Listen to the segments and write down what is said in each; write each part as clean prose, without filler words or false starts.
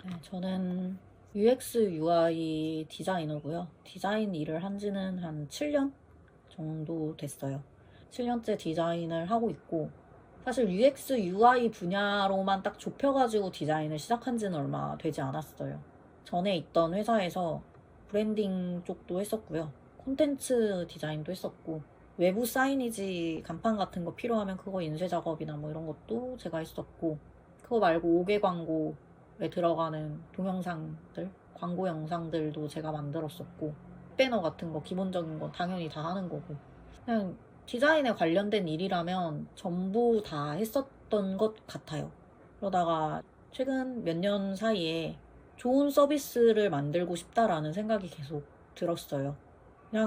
네, 저는 UX, UI 디자이너고요. 디자인 일을 한 지는 한 7년 정도 됐어요. 7년째 디자인을 하고 있고, 사실 UX, UI 분야로만 딱 좁혀가지고 디자인을 시작한 지는 얼마 되지 않았어요. 전에 있던 회사에서 브랜딩 쪽도 했었고요. 콘텐츠 디자인도 했었고, 외부 사이니지 간판 같은 거 필요하면 그거 인쇄 작업이나 뭐 이런 것도 제가 했었고, 그거 말고 5개 광고에 들어가는 동영상들, 광고 영상들도 제가 만들었었고, 배너 같은 거 기본적인 건 당연히 다 하는 거고, 그냥 디자인에 관련된 일이라면 전부 다 했었던 것 같아요. 그러다가 최근 몇 년 사이에 좋은 서비스를 만들고 싶다라는 생각이 계속 들었어요.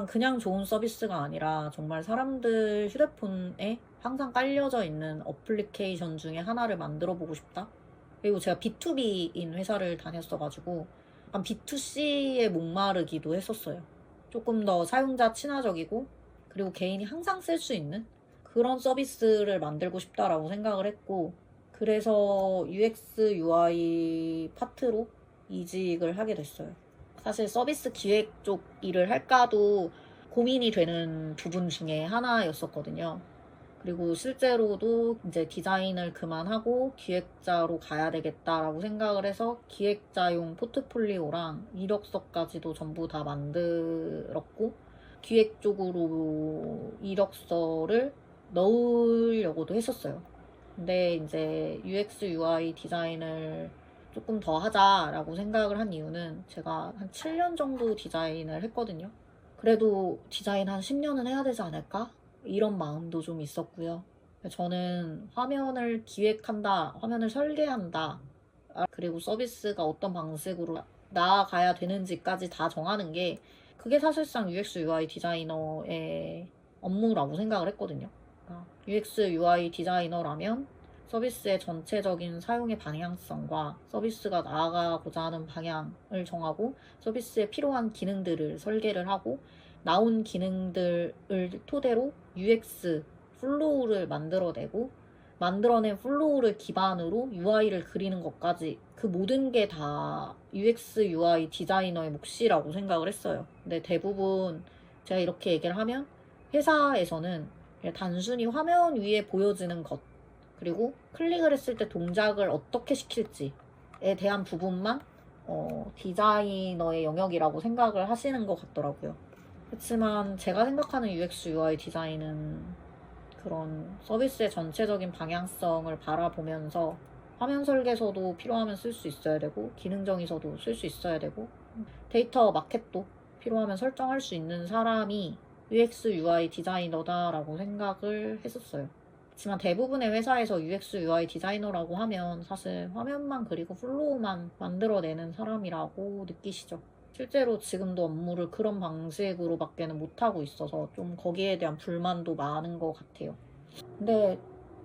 그냥 좋은 서비스가 아니라 정말 사람들 휴대폰에 항상 깔려져 있는 어플리케이션 중에 하나를 만들어 보고 싶다. 그리고 제가 B2B인 회사를 다녔어가지고 약간 B2C에 목마르기도 했었어요. 조금 더 사용자 친화적이고 그리고 개인이 항상 쓸 수 있는 그런 서비스를 만들고 싶다라고 생각을 했고, 그래서 UX, UI 파트로 이직을 하게 됐어요. 사실 서비스 기획 쪽 일을 할까도 고민이 되는 부분 중에 하나였었거든요. 그리고 실제로도 이제 디자인을 그만하고 기획자로 가야 되겠다라고 생각을 해서 기획자용 포트폴리오랑 이력서까지도 전부 다 만들었고, 기획 쪽으로 이력서를 넣으려고도 했었어요. 근데 이제 UX, UI 디자인을 조금 더 하자라고 생각을 한 이유는 제가 한 7년 정도 디자인을 했거든요. 그래도 디자인 한 10년은 해야 되지 않을까? 이런 마음도 좀 있었고요. 저는 화면을 기획한다, 화면을 설계한다, 그리고 서비스가 어떤 방식으로 나아가야 되는지까지 다 정하는 게 그게 사실상 UX, UI 디자이너의 업무라고 생각을 했거든요. UX, UI 디자이너라면 서비스의 전체적인 사용의 방향성과 서비스가 나아가고자 하는 방향을 정하고 서비스에 필요한 기능들을 설계를 하고 나온 기능들을 토대로 UX 플로우를 만들어내고 만들어낸 플로우를 기반으로 UI를 그리는 것까지 그 모든 게 다 UX, UI 디자이너의 몫이라고 생각을 했어요. 근데 대부분 제가 이렇게 얘기를 하면 회사에서는 단순히 화면 위에 보여지는 것 그리고 클릭을 했을 때 동작을 어떻게 시킬지에 대한 부분만 디자이너의 영역이라고 생각을 하시는 것 같더라고요. 그렇지만 제가 생각하는 UX, UI 디자인은 그런 서비스의 전체적인 방향성을 바라보면서 화면 설계서도 필요하면 쓸 수 있어야 되고 기능 정의서도 쓸 수 있어야 되고 데이터 마켓도 필요하면 설정할 수 있는 사람이 UX, UI 디자이너다라고 생각을 했었어요. 그렇지만 대부분의 회사에서 UX, UI 디자이너라고 하면 사실 화면만 그리고 플로우만 만들어내는 사람이라고 느끼시죠. 실제로 지금도 업무를 그런 방식으로밖에는 못하고 있어서 좀 거기에 대한 불만도 많은 것 같아요. 근데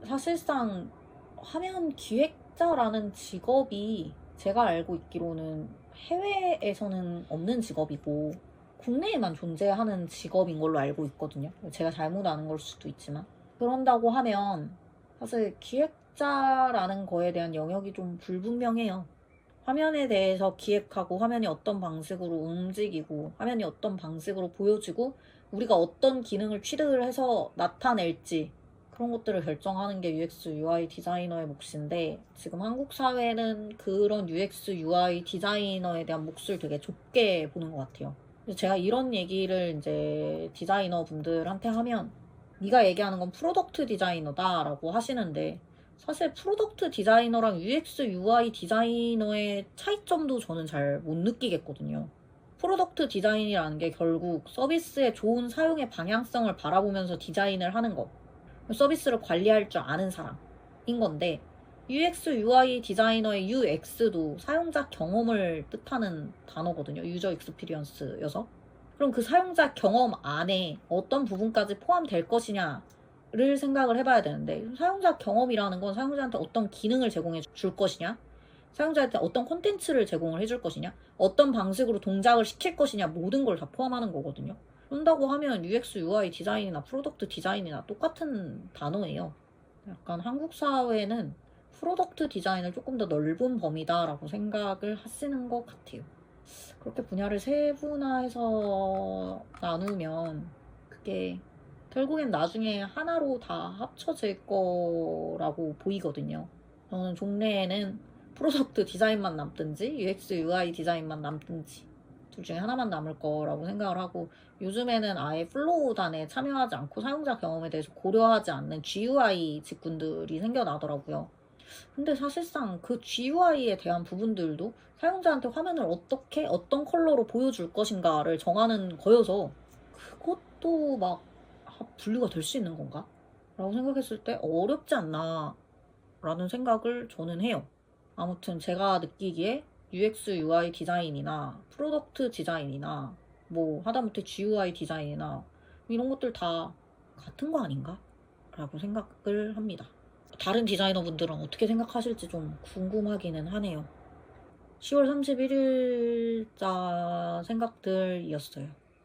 사실상 화면 기획자라는 직업이 제가 알고 있기로는 해외에서는 없는 직업이고 국내에만 존재하는 직업인 걸로 알고 있거든요. 제가 잘못 아는 걸 수도 있지만. 그런다고 하면 사실 기획자라는 거에 대한 영역이 좀 불분명해요. 화면에 대해서 기획하고 화면이 어떤 방식으로 움직이고 화면이 어떤 방식으로 보여지고 우리가 어떤 기능을 취득을 해서 나타낼지 그런 것들을 결정하는 게 UX, UI 디자이너의 몫인데 지금 한국 사회는 그런 UX, UI 디자이너에 대한 몫을 되게 좁게 보는 것 같아요. 그래서 제가 이런 얘기를 이제 디자이너 분들한테 하면 네가 얘기하는 건 프로덕트 디자이너다라고 하시는데 사실 프로덕트 디자이너랑 UX, UI 디자이너의 차이점도 저는 잘 못 느끼겠거든요. 프로덕트 디자인이라는 게 결국 서비스의 좋은 사용의 방향성을 바라보면서 디자인을 하는 것. 서비스를 관리할 줄 아는 사람인 건데 UX, UI 디자이너의 UX도 사용자 경험을 뜻하는 단어거든요. 유저 익스피리언스여서. 그럼 그 사용자 경험 안에 어떤 부분까지 포함될 것이냐를 생각을 해봐야 되는데 사용자 경험이라는 건 사용자한테 어떤 기능을 제공해 줄 것이냐 사용자한테 어떤 콘텐츠를 제공을 해줄 것이냐 어떤 방식으로 동작을 시킬 것이냐 모든 걸 다 포함하는 거거든요. 그런다고 하면 UX, UI 디자인이나 프로덕트 디자인이나 똑같은 단어예요. 약간 한국 사회는 프로덕트 디자인을 조금 더 넓은 범위다라고 생각을 하시는 것 같아요. 그렇게 분야를 세분화해서 나누면 그게 결국엔 나중에 하나로 다 합쳐질 거라고 보이거든요. 저는 종래에는 프로덕트 디자인만 남든지 UX UI 디자인만 남든지 둘 중에 하나만 남을 거라고 생각을 하고, 요즘에는 아예 플로우단에 참여하지 않고 사용자 경험에 대해서 고려하지 않는 GUI 직군들이 생겨나더라고요. 근데 사실상 그 GUI에 대한 부분들도 사용자한테 화면을 어떻게 어떤 컬러로 보여줄 것인가를 정하는 거여서 그것도 막 분류가 될 수 있는 건가? 라고 생각했을 때 어렵지 않나 라는 생각을 저는 해요. 아무튼 제가 느끼기에 UX UI 디자인이나 프로덕트 디자인이나 뭐 하다못해 GUI 디자인이나 이런 것들 다 같은 거 아닌가? 라고 생각을 합니다. 다른 디자이너분들은 어떻게 생각하실지 좀 궁금하기는 하네요. 10월 31일자 생각들이었어요.